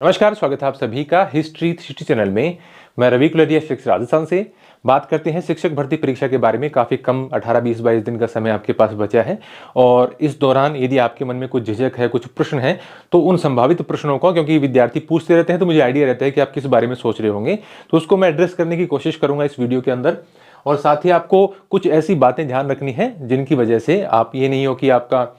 नमस्कार, स्वागत है आप सभी का हिस्ट्री 360 चैनल में। मैं रवि कुलरिया शिक्षक राजस्थान से बात करते हैं शिक्षक भर्ती परीक्षा के बारे में। काफ़ी कम 18, 20, 22 दिन का समय आपके पास बचा है और इस दौरान यदि आपके मन में कुछ झिझक है, कुछ प्रश्न है, तो उन संभावित प्रश्नों को, क्योंकि विद्यार्थी पूछते रहते हैं तो मुझे आइडिया रहता है कि आप किस बारे में सोच रहे होंगे, तो उसको मैं एड्रेस करने की कोशिश करूँगा इस वीडियो के अंदर। और साथ ही आपको कुछ ऐसी बातें ध्यान रखनी है जिनकी वजह से आप ये नहीं हो कि आपका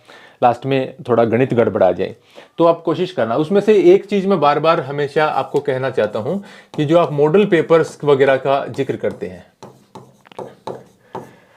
लास्ट में थोड़ा गणित गड़बड़ा जाए। तो आप कोशिश करना। उसमें से एक चीज मैं बार बार हमेशा आपको कहना चाहता हूं कि जो आप मॉडल पेपर्स वगैरह का जिक्र करते हैं,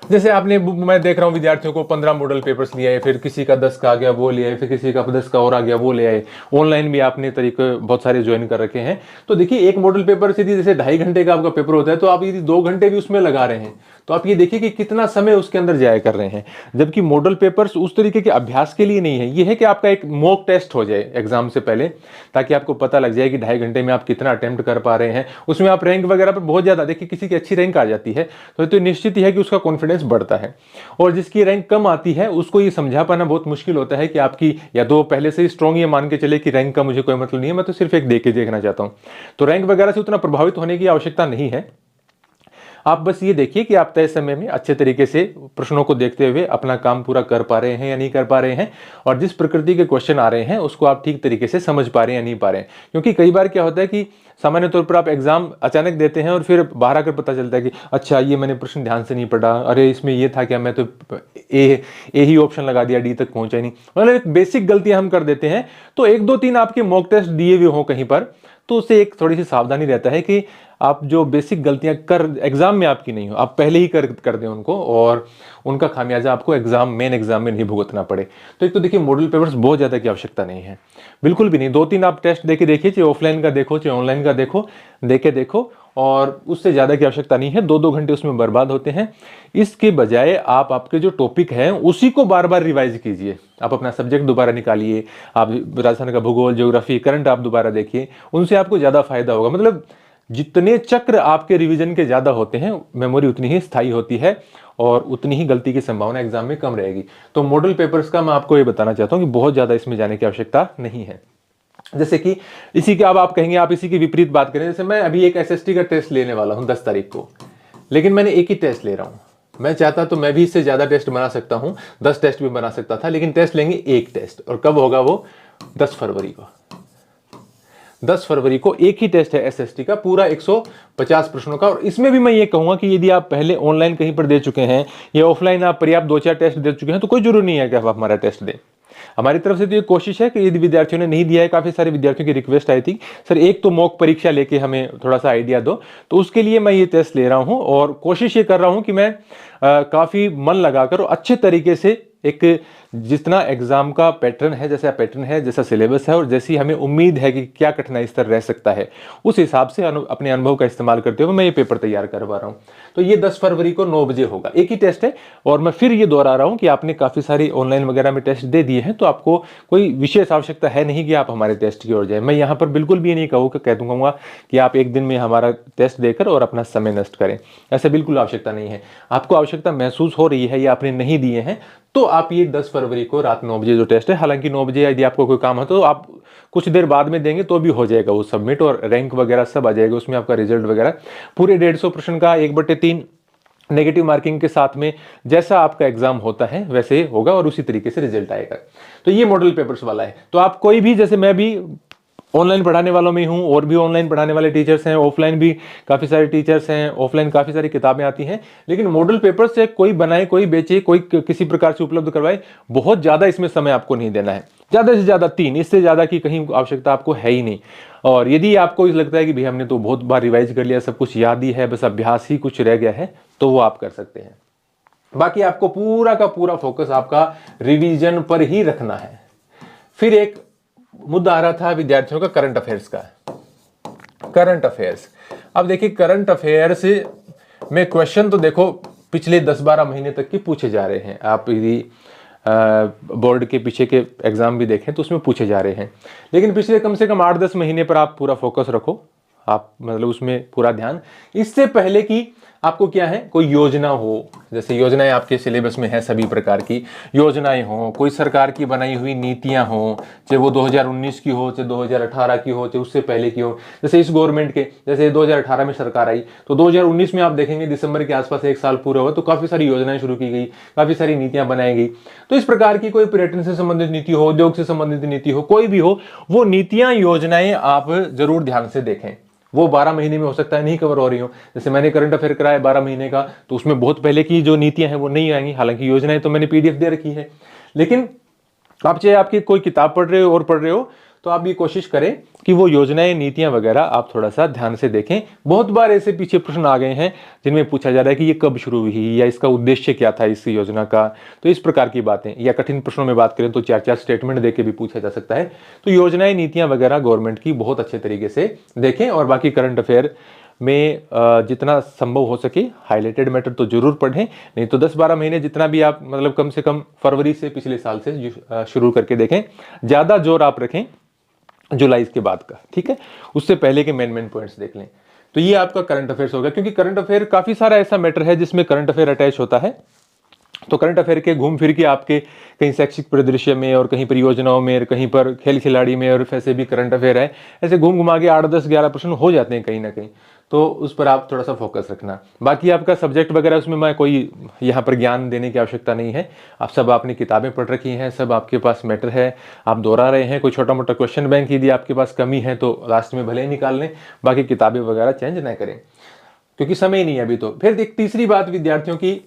जैसे आपने, मैं देख रहा हूँ विद्यार्थियों को 15 मॉडल पेपर्स लिए आए, फिर किसी का 10 का आ गया वो ले आए, फिर किसी का 10 का और आ गया वो ले आए। ऑनलाइन भी आपने तरीके बहुत सारे ज्वाइन कर रखे हैं। तो देखिए, एक मॉडल पेपर से जैसे 2.5 घंटे का आपका पेपर होता है, तो आप यदि 2 घंटे भी उसमें लगा रहे हैं तो आप ये देखिए कि कितना समय उसके अंदर जाया कर रहे हैं। जबकि मॉडल पेपर्स उस तरीके के अभ्यास के लिए नहीं है, ये है कि आपका एक मॉक टेस्ट हो जाए एग्जाम से पहले, ताकि आपको पता लग जाए कि 2.5 घंटे में आप कितना अटेम्प्ट कर पा रहे हैं। उसमें आप रैंक वगैरह पर बहुत ज्यादा देखिए, किसी की अच्छी रैंक आ जाती है तो निश्चित ही है कि उसका कॉन्फिडेंस बढ़ता है, और जिसकी रैंक कम आती है उसको ये समझा पाना बहुत मुश्किल होता है कि आपकी, या तो पहले से ही स्ट्रॉन्ग ये मान के चले कि रैंक का मुझे कोई मतलब नहीं है, मैं तो सिर्फ एक देख के देखना चाहता हूं। तो रैंक वगैरह से उतना प्रभावित होने की आवश्यकता नहीं है। आप बस ये देखिए कि आप तय समय में अच्छे तरीके से प्रश्नों को देखते हुए अपना काम पूरा कर पा रहे हैं या नहीं कर पा रहे हैं, और जिस प्रकृति के क्वेश्चन आ रहे हैं उसको आप ठीक तरीके से समझ पा रहे हैं या नहीं पा रहे हैं। क्योंकि कई बार क्या होता है कि सामान्य तौर पर आप एग्जाम अचानक देते हैं और फिर बाहर आकर पता चलता है कि अच्छा, ये मैंने प्रश्न ध्यान से नहीं पढ़ा, अरे इसमें ये था क्या, मैं तो ए ही ऑप्शन लगा दिया, डी तक पहुंचा ही नहीं। मतलब एक बेसिक गलतियां हम कर देते हैं। तो 1, 2, 3 आपके मॉक टेस्ट दिए हुए हो कहीं पर, तो उससे एक थोड़ी सी सावधानी रहता है कि आप जो बेसिक गलतियां कर एग्जाम में आपकी नहीं हो, आप पहले ही कर दें उनको, और उनका खामियाजा आपको मेन एग्जाम में नहीं भुगतना पड़े। तो एक तो देखिए, मॉडल पेपर्स बहुत ज्यादा की आवश्यकता नहीं है, बिल्कुल भी नहीं। 2-3 आप टेस्ट देके देखिए, चाहे ऑफलाइन का देखो चाहे ऑनलाइन का देखो, और उससे ज्यादा की आवश्यकता नहीं है। 2-2 घंटे उसमें बर्बाद होते हैं। इसके बजाय आप आपके जो टॉपिक है उसी को बार बार रिवाइज कीजिए। आप अपना सब्जेक्ट दोबारा निकालिए, आप राजस्थान का भूगोल, ज्योग्राफी, करंट आप दोबारा देखिए, उनसे आपको ज्यादा फायदा होगा। मतलब जितने चक्र आपके रिवीजन के ज्यादा होते हैं, मेमोरी उतनी ही स्थायी होती है और उतनी ही गलती की संभावना एग्जाम में कम रहेगी। तो मॉडल पेपर्स का मैं आपको ये बताना चाहता हूं कि बहुत ज्यादा इसमें जाने की आवश्यकता नहीं है। जैसे कि इसी के, अब आप कहेंगे आप इसी की विपरीत बात करें, जैसे मैं अभी एक एसएसटी का टेस्ट लेने वाला हूं 10 तारीख को, लेकिन मैंने एक ही टेस्ट ले रहा हूं। मैं चाहता तो मैं भी इससे ज्यादा टेस्ट बना सकता हूं, 10 टेस्ट भी बना सकता था, लेकिन टेस्ट लेंगे एक टेस्ट। और कब होगा वो? 10 फरवरी को। 10 फरवरी को एक ही टेस्ट है एसएसटी का, पूरा 150 प्रश्नों का। और इसमें भी मैं ये कहूंगा कि यदि आप पहले ऑनलाइन कहीं पर दे चुके हैं या ऑफलाइन आप पर्याप्त 2-4 टेस्ट दे चुके हैं, तो कोई जरूरी नहीं है कि आप हमारा टेस्ट दें। हमारी तरफ से तो ये कोशिश है कि यदि विद्यार्थियों ने नहीं दिया है, काफी सारे विद्यार्थियों की रिक्वेस्ट आई थी, सर एक तो मॉक परीक्षा लेके हमें थोड़ा सा आइडिया दो, तो उसके लिए मैं ये टेस्ट ले रहा हूं और कोशिश ये कर रहा हूं कि मैं काफी मन लगाकर और अच्छे तरीके से एक जितना एग्जाम का पैटर्न है, जैसा पैटर्न है, जैसा सिलेबस है और जैसी हमें उम्मीद है कि क्या कठिनाई स्तर रह सकता है, उस हिसाब से अपने अनुभव का इस्तेमाल करते हुए मैं ये पेपर तैयार करवा रहा हूं। तो ये 10 फरवरी को 9 बजे होगा, एक ही टेस्ट है। और मैं फिर ये दोहरा रहा हूं कि आपने काफी सारी ऑनलाइन वगैरह में टेस्ट दे दिए हैं, तो आपको कोई विशेष आवश्यकता है नहीं कि आप हमारे टेस्ट की ओर जाए। मैं यहां पर बिल्कुल भी नहीं कह दूंगा कि आप एक दिन में हमारा टेस्ट देकर और अपना समय नष्ट करें, ऐसा बिल्कुल आवश्यकता नहीं है। आपको आवश्यकता महसूस हो रही है या आपने नहीं दिए हैं, तो आप ये 10 फरवरी को रात 9 बजे जो टेस्ट है, हालांकि 9 बजे यदि आपको कोई काम है तो आप कुछ देर बाद में देंगे तो भी हो जाएगा वो सबमिट, और रैंक वगैरह सब आ जाएगा उसमें, आपका रिजल्ट वगैरह पूरे 150 प्रश्न का 1/3 नेगेटिव मार्किंग के साथ में जैसा आपका एग्जाम होता है वैसे होगा, और उसी तरीके से रिजल्ट आएगा। तो ये मॉडल पेपर्स वाला है। तो आप कोई भी, जैसे मैं भी ऑनलाइन पढ़ाने वालों में हूं, और भी ऑनलाइन पढ़ाने वाले टीचर्स हैं, ऑफलाइन भी काफी सारे टीचर्स हैं, ऑफलाइन काफी सारी किताबें आती हैं, लेकिन मॉडल पेपर से कोई बनाए, कोई बेचे, कोई किसी प्रकार से उपलब्ध करवाए, बहुत ज्यादा इसमें समय आपको नहीं देना है। ज्यादा से ज्यादा 3, इससे ज्यादा की कहीं आवश्यकता आपको है ही नहीं। और यदि आपको लगता है कि भाई हमने तो बहुत बार रिवाइज कर लिया, सब कुछ याद ही है, बस अभ्यास ही कुछ रह गया है, तो वो आप कर सकते हैं। बाकी आपको पूरा का पूरा फोकस आपका रिवीजन पर ही रखना है। फिर एक मुद्दा आ रहा था विद्यार्थियों का करंट अफेयर्स का। करंट अफेयर्स, अब देखिए करंट अफेयर्स में क्वेश्चन तो देखो पिछले 10-12 महीने तक के पूछे जा रहे हैं। आप यदि बोर्ड के पीछे के एग्जाम भी देखें तो उसमें पूछे जा रहे हैं, लेकिन पिछले कम से कम 8-10 महीने पर आप पूरा फोकस रखो, आप मतलब उसमें पूरा ध्यान। इससे पहले कि आपको क्या है, कोई योजना हो, जैसे योजनाएं आपके सिलेबस में है, सभी प्रकार की योजनाएं हो, कोई सरकार की बनाई हुई नीतियां हो, चाहे वो 2019 की हो, चाहे 2018 की हो, चाहे उससे पहले की हो। जैसे इस गवर्नमेंट के, जैसे 2018 में सरकार आई तो 2019 में आप देखेंगे दिसंबर के आसपास 1 साल पूरा हुआ तो काफी सारी योजनाएं शुरू की गई, काफी सारी नीतियां बनाई गई। तो इस प्रकार की कोई पर्यटन से संबंधित नीति हो, उद्योग से संबंधित नीति हो, कोई भी हो, वो नीतियां योजनाएं आप जरूर ध्यान से देखें। वो 12 महीने में हो सकता है नहीं कवर हो रही हो। जैसे मैंने करंट अफेयर कराया 12 महीने का, तो उसमें बहुत पहले की जो नीतियां हैं वो नहीं आएंगी, हालांकि योजनाएं तो मैंने पीडीएफ दे रखी है। लेकिन आप चाहे आपकी कोई किताब पढ़ रहे हो और पढ़ रहे हो, तो आप ये कोशिश करें कि वो योजनाएं, नीतियां वगैरह आप थोड़ा सा ध्यान से देखें। बहुत बार ऐसे पीछे प्रश्न आ गए हैं जिनमें पूछा जा रहा है कि ये कब शुरू हुई या इसका उद्देश्य क्या था इस योजना का। तो इस प्रकार की बातें, या कठिन प्रश्नों में बात करें तो 4-4 स्टेटमेंट देके भी पूछा जा सकता है। तो योजनाएं, नीतियां वगैरह गवर्नमेंट की बहुत अच्छे तरीके से देखें। और बाकी करंट अफेयर में जितना संभव हो सके हाईलाइटेड मैटर तो जरूर पढ़ें, नहीं तो 10-12 महीने जितना भी आप मतलब कम से कम फरवरी से पिछले साल से शुरू करके देखें। ज्यादा जोर आप रखें जुलाई के बाद का, ठीक है, उससे पहले के मेन पॉइंट्स देख लें। तो ये आपका करंट अफेयर्स होगा, क्योंकि करंट अफेयर काफी सारा ऐसा मैटर है जिसमें करंट अफेयर अटैच होता है। तो करंट अफेयर के घूम फिर के आपके कहीं शैक्षिक परिदृश्य में और कहीं परियोजनाओं में, कहीं पर खेल खिलाड़ी में, और ऐसे भी करंट अफेयर है, ऐसे घूम घुमा के 8-10-11 प्रश्न हो जाते हैं कहीं ना कहीं। तो उस पर आप थोड़ा सा फोकस रखना। बाकी आपका सब्जेक्ट वगैरह उसमें मैं कोई यहाँ पर ज्ञान देने की आवश्यकता नहीं है। आप सब आपने किताबें पढ़ रखी हैं, सब आपके पास मैटर है, आप दोहरा रहे हैं। कोई छोटा मोटा क्वेश्चन बैंक यदि आपके पास कमी है तो लास्ट में भले ही निकाल लें, बाकी किताबें वगैरह चेंज ना करें, क्योंकि समय नहीं है अभी। तो फिर एक तीसरी बात विद्यार्थियों की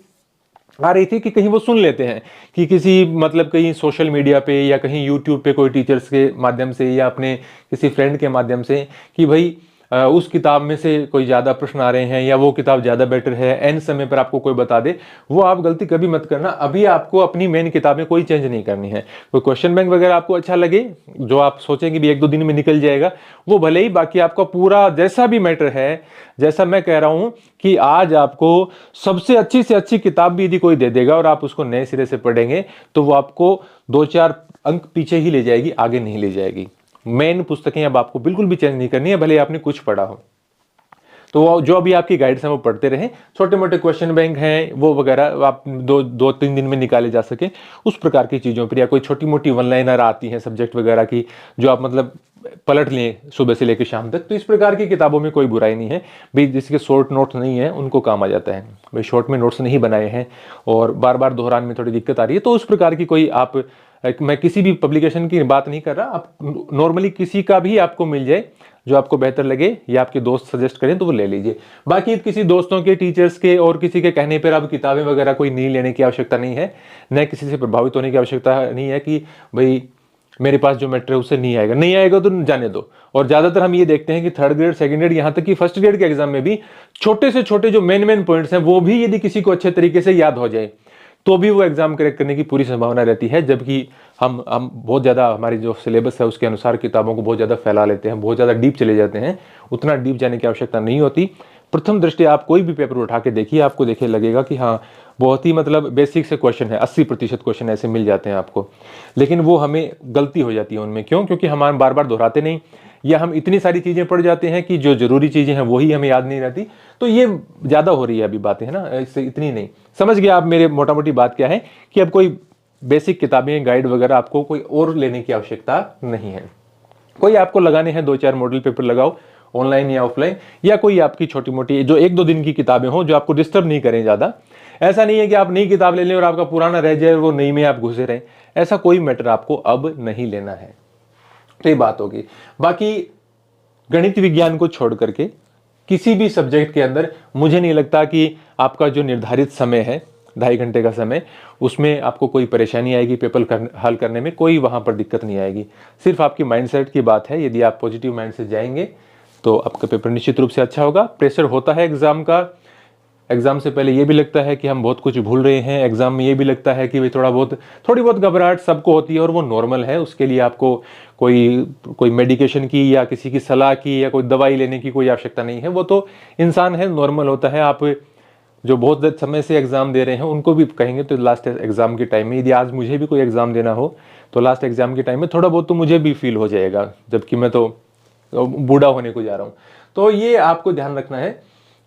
आ रही थी कि कहीं वो सुन लेते हैं कि किसी मतलब कहीं सोशल मीडिया पे या कहीं यूट्यूब पे कोई टीचर्स के माध्यम से या अपने किसी फ्रेंड के माध्यम से कि भाई उस किताब में से कोई ज़्यादा प्रश्न आ रहे हैं या वो किताब ज़्यादा बेटर है, एन समय पर आपको कोई बता दे। वो आप गलती कभी मत करना। अभी आपको अपनी मेन किताबें कोई चेंज नहीं करनी है। कोई क्वेश्चन बैंक वगैरह आपको अच्छा लगे, जो आप सोचेंगे भी 1-2 दिन में निकल जाएगा, वो भले ही। बाकी आपका पूरा जैसा भी मैटर है, जैसा मैं कह रहा हूं कि आज आपको सबसे अच्छी से अच्छी किताब भी यदि कोई दे देगा और आप उसको नए सिरे से पढ़ेंगे तो वो आपको 2-4 अंक पीछे ही ले जाएगी, आगे नहीं ले जाएगी। मेन पुस्तकें अब आपको बिल्कुल भी चेंज नहीं करनी है, भले आपने कुछ पढ़ा हो। तो जो अभी आपकी गाइड्स हैं वो पढ़ते रहें। छोटे मोटे क्वेश्चन बैंक हैं वो वगैरह आप 2-3 दिन में निकाले जा सके, उस प्रकार की चीज़ों पर, या कोई छोटी मोटी वन लाइनर आती हैं सब्जेक्ट वगैरह की जो आप मतलब पलट लें सुबह से लेकर शाम तक, तो इस प्रकार की किताबों में कोई बुराई नहीं है भाई। जिसके शॉर्ट नोट्स नहीं है उनको काम आ जाता है भाई, शॉर्ट में नोट्स नहीं बनाए हैं और बार बार दोहराने में थोड़ी दिक्कत आ रही है, तो उस प्रकार की कोई आप, मैं किसी भी पब्लिकेशन की बात नहीं कर रहा, आप नॉर्मली किसी का भी आपको मिल जाए जो आपको बेहतर लगे या आपके दोस्त सजेस्ट करें तो वो ले लीजिए। बाकी किसी दोस्तों के, टीचर्स के और किसी के कहने पर आप किताबें वगैरह कोई नहीं लेने की आवश्यकता नहीं है, न किसी से प्रभावित होने की आवश्यकता नहीं है कि भाई मेरे पास जो मैटर है उससे नहीं आएगा तो जाने दो। और ज्यादातर हम ये देखते हैं कि 3rd ग्रेड, 2nd ग्रेड, यहाँ तक कि 1st ग्रेड के एग्जाम में भी छोटे से छोटे जो मेन पॉइंट्स हैं वो भी यदि किसी को अच्छे तरीके से याद हो जाए तो भी वो एग्जाम क्रैक करने की पूरी संभावना रहती है। जबकि हम बहुत ज़्यादा, हमारी जो सिलेबस है उसके अनुसार किताबों को बहुत ज़्यादा फैला लेते हैं, बहुत ज़्यादा डीप चले जाते हैं। उतना डीप जाने की आवश्यकता नहीं होती। प्रथम दृष्टि आप कोई भी पेपर उठा के देखिए, आपको देखिए लगेगा कि हाँ बहुत ही मतलब बेसिक से क्वेश्चन है, 80% क्वेश्चन ऐसे मिल जाते हैं आपको। लेकिन वो हमें गलती हो जाती है उनमें, क्यों? क्योंकि हम बार बार दोहराते नहीं, या हम इतनी सारी चीज़ें पढ़ जाते हैं कि जो जरूरी चीज़ें हैं वही हमें याद नहीं रहती। तो ये ज़्यादा हो रही है अभी बातें, है ना, इससे इतनी नहीं। समझ गया आप मेरे मोटा मोटी बात क्या है, कि अब कोई बेसिक किताबें, गाइड वगैरह आपको कोई और लेने की आवश्यकता नहीं है। कोई आपको लगाने हैं 2-4 मॉडल पेपर लगाओ, ऑनलाइन या ऑफलाइन, या कोई आपकी छोटी मोटी जो 1-2 दिन की किताबें हो जो आपको डिस्टर्ब नहीं करें ज़्यादा। ऐसा नहीं है कि आप नई किताब ले लें और आपका पुराना रह जाए और वो नई में आप घुसे रहें, ऐसा कोई मैटर आपको अब नहीं लेना है। तो ये बात होगी। बाकी गणित विज्ञान को छोड़ करके किसी भी सब्जेक्ट के अंदर मुझे नहीं लगता कि आपका जो निर्धारित समय है 2.5 घंटे का समय, उसमें आपको कोई परेशानी आएगी पेपर हल करने में, कोई वहां पर दिक्कत नहीं आएगी। सिर्फ आपकी माइंडसेट की बात है। यदि आप पॉजिटिव माइंड से जाएंगे तो आपका पेपर निश्चित रूप से अच्छा होगा। प्रेशर होता है एग्जाम का, एग्जाम से पहले ये भी लगता है कि हम बहुत कुछ भूल रहे हैं, एग्जाम में ये भी लगता है कि भाई थोड़ी बहुत घबराहट सबको होती है और वो नॉर्मल है। उसके लिए आपको कोई मेडिकेशन की या किसी की सलाह की या कोई दवाई लेने की कोई आवश्यकता नहीं है। वो तो इंसान है, नॉर्मल होता है। आप जो बहुत समय से एग्जाम दे रहे हैं उनको भी कहेंगे तो लास्ट एग्जाम के टाइम में, यदि आज मुझे भी कोई एग्जाम देना हो तो लास्ट एग्जाम के टाइम में थोड़ा बहुत तो मुझे भी फील हो जाएगा, जबकि मैं तो बूढ़ा होने को जा रहा हूँ। तो ये आपको ध्यान रखना है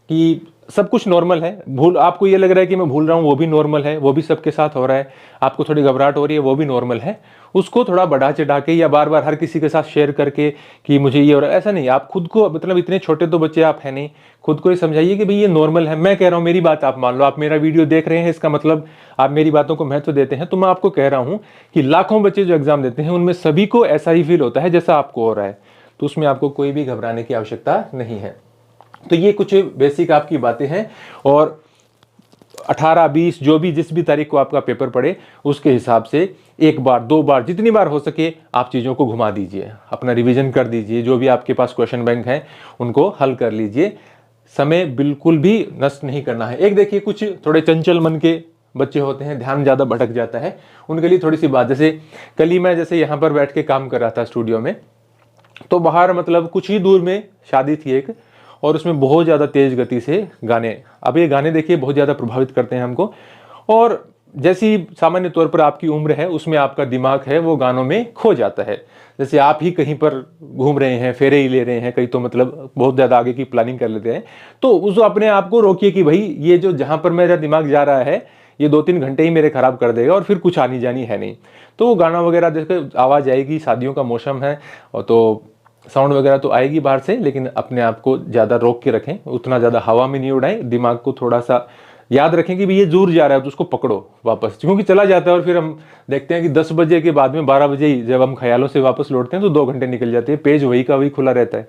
कि सब कुछ नॉर्मल है। भूल, आपको ये लग रहा है कि मैं भूल रहा हूँ, वो भी नॉर्मल है, वो भी सबके साथ हो रहा है। आपको थोड़ी घबराहट हो रही है, वो भी नॉर्मल है। उसको थोड़ा बढ़ा चढ़ा के या बार बार हर किसी के साथ शेयर करके कि मुझे ये हो रहा है, ऐसा नहीं। आप खुद को, मतलब इतने छोटे तो बच्चे आप हैं नहीं, खुद को ही समझाइए कि भाई ये नॉर्मल है। मैं कह रहा हूँ, मेरी बात आप मान लो, आप मेरा वीडियो देख रहे हैं, इसका मतलब आप मेरी बातों को महत्व देते हैं। तो मैं आपको कह रहा हूँ कि लाखों बच्चे जो एग्जाम देते हैं उनमें सभी को ऐसा ही फील होता है जैसा आपको हो रहा है। तो उसमें आपको कोई भी घबराने की आवश्यकता नहीं है। तो ये कुछ बेसिक आपकी बातें हैं। और 18, 20 जो भी जिस भी तारीख को आपका पेपर पड़े उसके हिसाब से एक बार, 2 बार, जितनी बार हो सके आप चीज़ों को घुमा दीजिए, अपना रिवीजन कर दीजिए, जो भी आपके पास क्वेश्चन बैंक हैं उनको हल कर लीजिए। समय बिल्कुल भी नष्ट नहीं करना है। एक देखिए, कुछ थोड़े चंचल मन के बच्चे होते हैं, ध्यान ज़्यादा भटक जाता है, उनके लिए थोड़ी सी बात, जैसे कल ही मैं जैसे यहाँ पर बैठ के काम कर रहा था स्टूडियो में, तो बाहर मतलब कुछ ही दूर में शादी थी एक, और उसमें बहुत ज़्यादा तेज गति से गाने, अब ये गाने देखिए बहुत ज़्यादा प्रभावित करते हैं हमको। और जैसी सामान्य तौर पर आपकी उम्र है उसमें आपका दिमाग है वो गानों में खो जाता है। जैसे आप ही कहीं पर घूम रहे हैं, फेरे ही ले रहे हैं, कहीं तो मतलब बहुत ज़्यादा आगे की प्लानिंग कर लेते हैं, तो उस अपने आप को रोकिए कि भाई ये जो जहाँ पर मेरा दिमाग जा रहा है ये 2-3 घंटे ही मेरे खराब कर देगा और फिर कुछ आनी जानी है नहीं। तो वो गाना वगैरह जैसे आवाज़ आएगी, शादियों का मौसम है और तो साउंड वगैरह तो आएगी बाहर से, लेकिन अपने आप को ज़्यादा रोक के रखें, उतना ज़्यादा हवा में नहीं उड़ाएं। दिमाग को थोड़ा सा याद रखें कि भाई ये दूर जा रहा है तो उसको पकड़ो वापस, क्योंकि चला जाता है और फिर हम देखते हैं कि 10 बजे के बाद में 12 बजे ही जब हम ख्यालों से वापस लौटते हैं तो 2 घंटे निकल जाते हैं, पेज वही का वही खुला रहता है।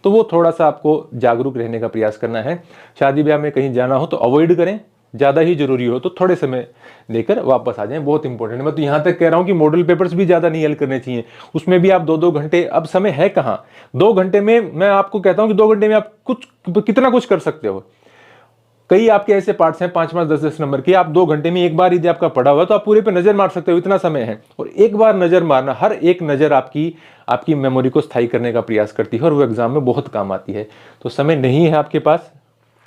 तो वो थोड़ा सा आपको जागरूक रहने का प्रयास करना है। शादी ब्याह में कहीं जाना हो तो अवॉइड करें, ज़्यादा ही जरूरी हो तो थोड़े समय लेकर वापस आ जाएं, बहुत इंपॉर्टेंट है। मैं तो यहाँ तक कह रहा हूँ कि मॉडल पेपर्स भी ज़्यादा नहीं हल करने चाहिए, उसमें भी आप 2-2 घंटे, अब समय है कहाँ 2 घंटे में। मैं आपको कहता हूँ कि 2 घंटे में आप कुछ कितना कुछ कर सकते हो। कई आपके ऐसे पार्ट्स हैं 5-5, 10-10 नंबर के, आप 2 घंटे में एक बार यदि आपका पढ़ा हुआ तो आप पूरे पे नजर मार सकते हो, इतना समय है। और एक बार नजर मारना, हर एक नजर आपकी मेमोरी को स्थायी करने का प्रयास करती है और वो एग्जाम में बहुत काम आती है। तो समय नहीं है आपके पास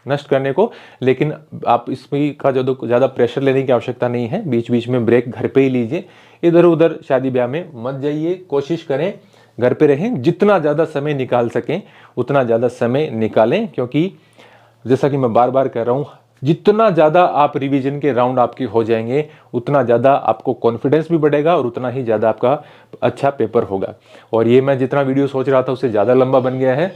नष्ट करने को, लेकिन आप इसमें का ज़्यादा प्रेशर लेने की आवश्यकता नहीं है। बीच बीच में ब्रेक घर पे ही लीजिए, इधर उधर शादी ब्याह में मत जाइए, कोशिश करें घर पे रहें, जितना ज़्यादा समय निकाल सकें उतना ज़्यादा समय निकालें। क्योंकि जैसा कि मैं बार बार कह रहा हूँ, जितना ज़्यादा आप रिवीजन के राउंड आपके हो जाएंगे उतना ज़्यादा आपको कॉन्फिडेंस भी बढ़ेगा और उतना ही ज़्यादा आपका अच्छा पेपर होगा। और ये मैं जितना वीडियो सोच रहा था उससे ज़्यादा लंबा बन गया है,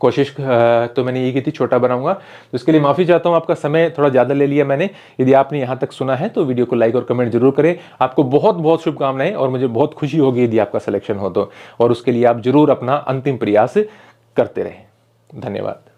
कोशिश तो मैंने ये की थी छोटा बनाऊंगा, तो इसके लिए माफ़ी चाहता हूँ, आपका समय थोड़ा ज़्यादा ले लिया मैंने। यदि आपने यहाँ तक सुना है तो वीडियो को लाइक और कमेंट जरूर करें। आपको बहुत बहुत शुभकामनाएं और मुझे बहुत खुशी होगी यदि आपका सिलेक्शन हो तो, और उसके लिए आप जरूर अपना अंतिम प्रयास करते रहें। धन्यवाद।